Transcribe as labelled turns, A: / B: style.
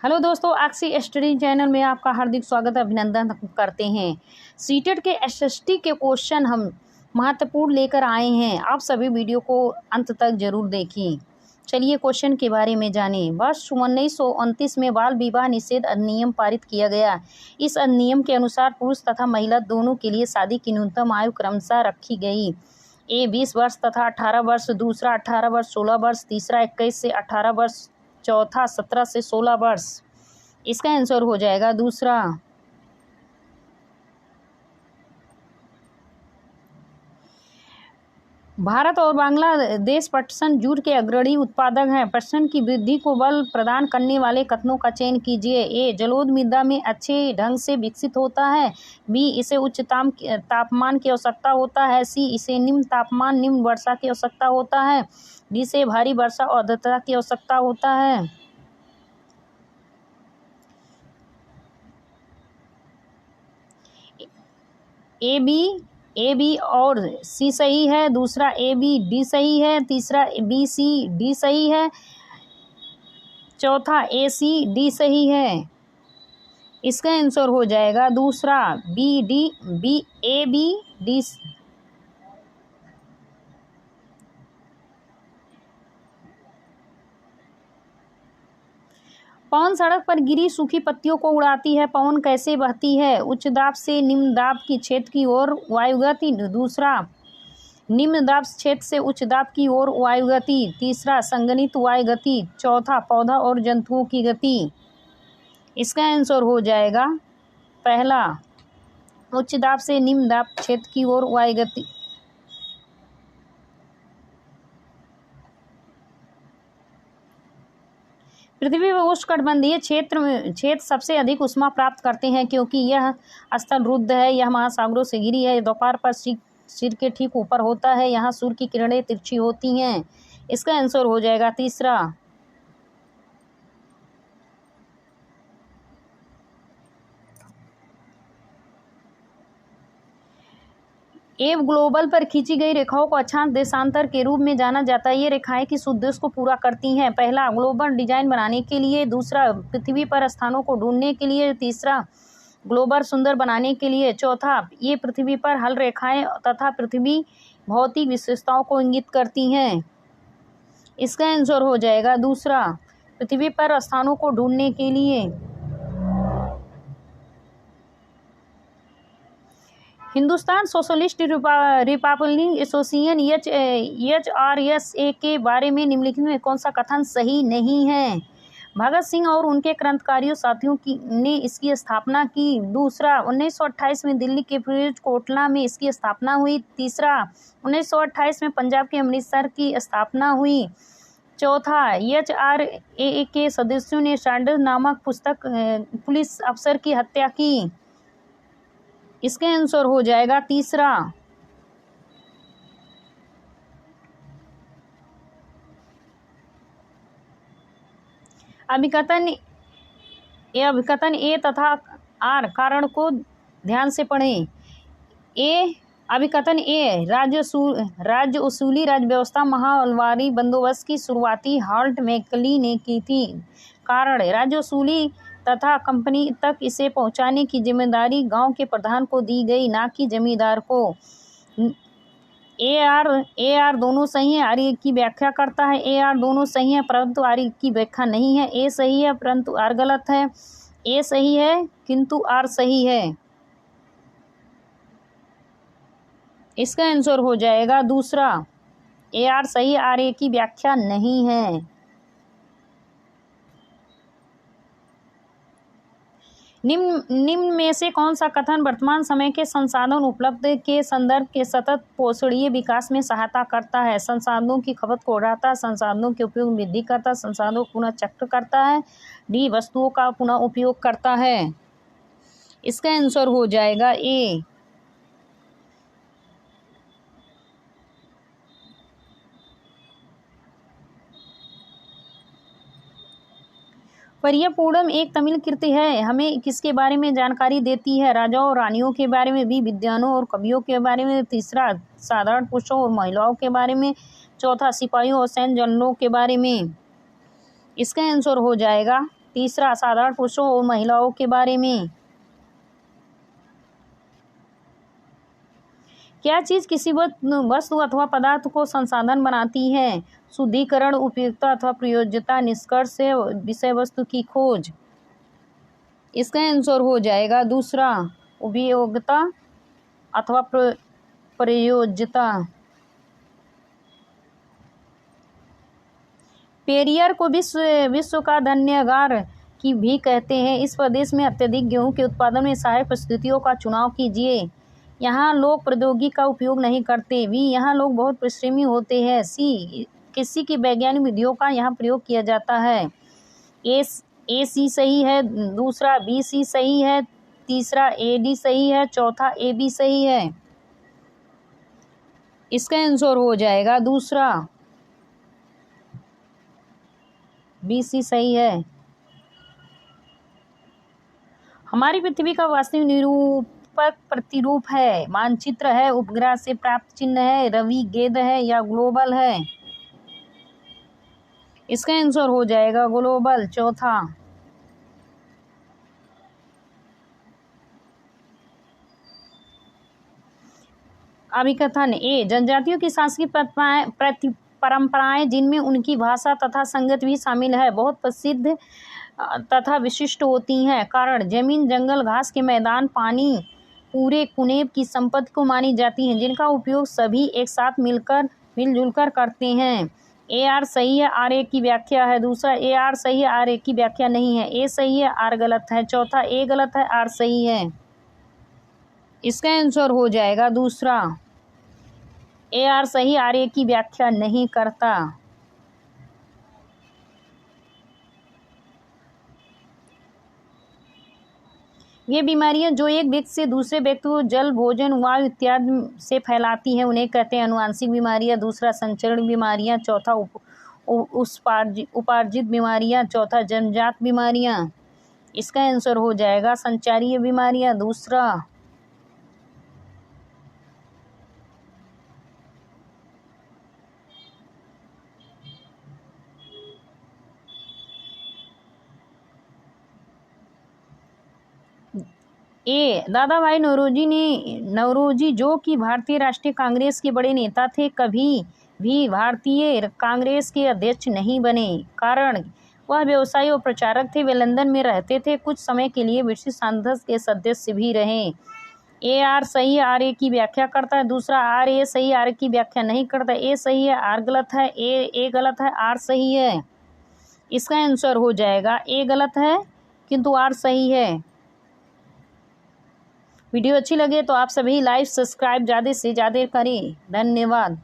A: Hello दोस्तों, axis study channel में आपका हार्दिक स्वागत अभिनंदन करते हैं। सीटेट के एसएसटी के क्वेश्चन हम महत्वपूर्ण लेकर आए हैं। आप सभी वीडियो को अंत तक जरूर देखें। चलिए क्वेश्चन के बारे में जानें। वर्ष 1929 में बाल विवाह निषेध अधिनियम पारित किया गया। इस अधिनियम के अनुसार पुरुष तथा महिला दोनों के लिए शादी की न्यूनतम आयु क्रमशः रखी गई। ए 20 वर्ष तथा 18 वर्ष, दूसरा 18 वर्ष 16 वर्ष, तीसरा 21 से 18 वर्ष, चौथा 17 से 16 वर्ष। इसका आंसर हो जाएगा दूसरा। भारत और बांग्लादेश पटसन जूट के अग्रणी उत्पादक हैं। पटसन की वृद्धि को बल प्रदान करने वाले कथनों का चयन कीजिए। ए जलोढ़ मृदा में अच्छे ढंग से विकसित होता है। बी इसे उच्च तापमान की आवश्यकता होता है। सी इसे निम्न तापमान निम्न वर्षा की आवश्यकता होता है। डी से भारी वर्षा और आर्द्रता की आवश्यकता होता है। ए बी और सी सही है, दूसरा ए बी डी सही है, तीसरा बी सी डी सही है, चौथा ए सी डी सही है। इसका आंसर हो जाएगा दूसरा ए बी डी। पवन सड़क पर गिरी सूखी पत्तियों को उड़ाती है। पवन कैसे बहती है? उच्च दाब से निम्न दाब की क्षेत्र की ओर वायुगति, दूसरा निम्न दाब क्षेत्र से उच्च दाब की ओर वायुगति, तीसरा संगणित वायुगति, चौथा पौधा और जंतुओं की गति। इसका आंसर हो जाएगा पहला, उच्च दाब से निम्न दाब क्षेत्र की ओर वायुगति। पृथ्वी में उष्णकटिबंधीय क्षेत्र सबसे अधिक ऊष्मा प्राप्त करते हैं क्योंकि यह स्थल रुद्ध है। यह महासागरों से घिरी है। दोपहर पर सिर के ठीक ऊपर होता है। यहाँ सूर्य की किरणें तिरछी होती हैं। इसका आंसर हो जाएगा तीसरा। एव ग्लोबल पर खींची गई रेखाओं को अक्षांश देशांतर के रूप में जाना जाता है। ये रेखाएं किस उद्देश्य को पूरा करती हैं? पहला, ग्लोबल डिजाइन बनाने के लिए, दूसरा पृथ्वी पर स्थानों को ढूंढने के लिए, तीसरा ग्लोबल सुंदर बनाने के लिए, चौथा ये पृथ्वी पर हल रेखाएं तथा पृथ्वी भौतिक विशेषताओं को इंगित करती हैं। इसका आंसर हो जाएगा दूसरा, पृथ्वी पर स्थानों को ढूंढने के लिए। Hindustan socialist Republic association HRSA के बारे में निम्नलिखित में कौन सा कथन सही नहीं है? भगत सिंह और उनके क्रांतिकारियों साथियों ने इसकी स्थापना की। दूसरा, 1928 में दिल्ली के फिरोज कोटला में इसकी स्थापना हुई। तीसरा, 1928 में पंजाब के अमृतसर की स्थापना हुई। चौथा, HRA के सदस्यों ने सैंडर्स नामक पुलिस अफसर की हत्या की। इसके आंसर हो जाएगा तीसरा। अभिकथन ए तथा आर कारण को ध्यान से पढ़ें। अभिकथन ए, राज्य उसूली राजव्यवस्था माहवारी बंदोबस्त की शुरुआती हाल्ट मैकली ने की थी। कारण, राज्य उसूली तथा कंपनी तक इसे पहुंचाने की जिम्मेदारी गांव के प्रधान को दी गई, ना कि जमींदार को। ए आर दोनों सही है। आर की व्याख्या करता है। ए आर दोनों सही है परंतु आर की व्याख्या नहीं है। ए सही है परंतु आर गलत है। ए सही है किंतु आर सही है। इसका आंसर हो जाएगा दूसरा। ए आर सही, आर ए की व्याख्या नहीं है। निम्न में से कौन सा कथन वर्तमान समय के संसाधन उपलब्ध के संदर्भ के सतत पोषणीय विकास में सहायता करता है? संसाधनों की खपत को बढ़ाता है, संसाधनों के उपयोग में वृद्धि करता है, संसाधनों को पुनः चक्र करता है, डी वस्तुओं का पुनः उपयोग करता है। इसका आंसर हो जाएगा ए। परियपूर्णम एक तमिल कृति है। हमें किसके बारे में जानकारी देती है? राजाओं और रानियों के बारे में, भी विद्वानों और कवियों के बारे में, तीसरा साधारण पुरुषों और महिलाओं के बारे में, चौथा सिपाहियों और सैन्य जनरलों के बारे में। इसका आंसर हो जाएगा तीसरा असाधारण पुरुषों और महिलाओं के बारे में। क्या चीज़ किसी वस्तु अथवा पदार्थ को संसाधन बनाती है? शुद्धिकरण, उपयुक्तता अथवा प्रयोज्यता, निष्कर्ष, विषय वस्तु की खोज। इसका आंसर हो जाएगा दूसरा, उपयोगिता अथवा प्रयोज्यता। पेरियर को विश्व का धन्यगार की भी कहते हैं। इस प्रदेश में अत्यधिक गेहूं के उत्पादन में सहायक परिस्थितियों का चुनाव कीजिए। यहाँ लोग प्रौद्योगिकी का उपयोग नहीं करते। भी यहाँ लोग बहुत परिश्रमी होते हैं। सी कृषि की वैज्ञानिक विधियों का यहाँ प्रयोग किया जाता है। ए सी सही है, दूसरा बी सी सही है, तीसरा ए डी सही है, चौथा ए बी सही है। इसका आंसर हो जाएगा दूसरा बी सी सही है। हमारी पृथ्वी का वास्तविक निरूपक प्रतिरूप है? मानचित्र है, उपग्रह से प्राप्त चिन्ह है, रवि गेंद है या ग्लोबल है? इसका आंसर हो जाएगा ग्लोबल, चौथा। अभिकथन ए, जनजातियों की सांस्कृतिक परंपराएं जिनमें उनकी भाषा तथा संगत भी शामिल है बहुत प्रसिद्ध तथा विशिष्ट होती हैं। कारण, जमीन, जंगल, घास के मैदान, पानी पूरे कुनेब की संपत्ति को मानी जाती हैं जिनका उपयोग सभी एक साथ मिलजुल कर करते हैं। ए आर सही है, आर ए की व्याख्या है। दूसरा ए आर सही है, आर ए की व्याख्या नहीं है। ए सही है, आर गलत है। चौथा ए गलत है, आर सही है। इसका आंसर हो जाएगा दूसरा, ए आर सही, आर ए की व्याख्या नहीं करता। ये बीमारियां जो एक व्यक्ति से दूसरे व्यक्ति को जल, भोजन, वायु इत्यादि से फैलाती हैं उन्हें कहते हैं अनुवांशिक बीमारियां। दूसरा संचरण बीमारियां, चौथा उपार्जित बीमारियां, चौथा जन्मजात बीमारियां। इसका आंसर हो जाएगा संचारीय बीमारियां, दूसरा। ए, दादा भाई नौरोजी जो कि भारतीय राष्ट्रीय कांग्रेस के बड़े नेता थे, कभी भी भारतीय कांग्रेस के अध्यक्ष नहीं बने। कारण, वह व्यवसायी और प्रचारक थे। वे लंदन में रहते थे। कुछ समय के लिए ब्रिटिश संसद के सदस्य भी रहे। ए आर सही, आर ए की व्याख्या करता है। दूसरा आर ए सही, आर ए की व्याख्या नहीं करता। ए सही है, आर गलत है। ए गलत है, आर सही है। इसका आंसर हो जाएगा ए गलत है किंतु आर सही है। वीडियो अच्छी लगे तो आप सभी लाइक, सब्सक्राइब ज़्यादा से ज़्यादा करें। धन्यवाद।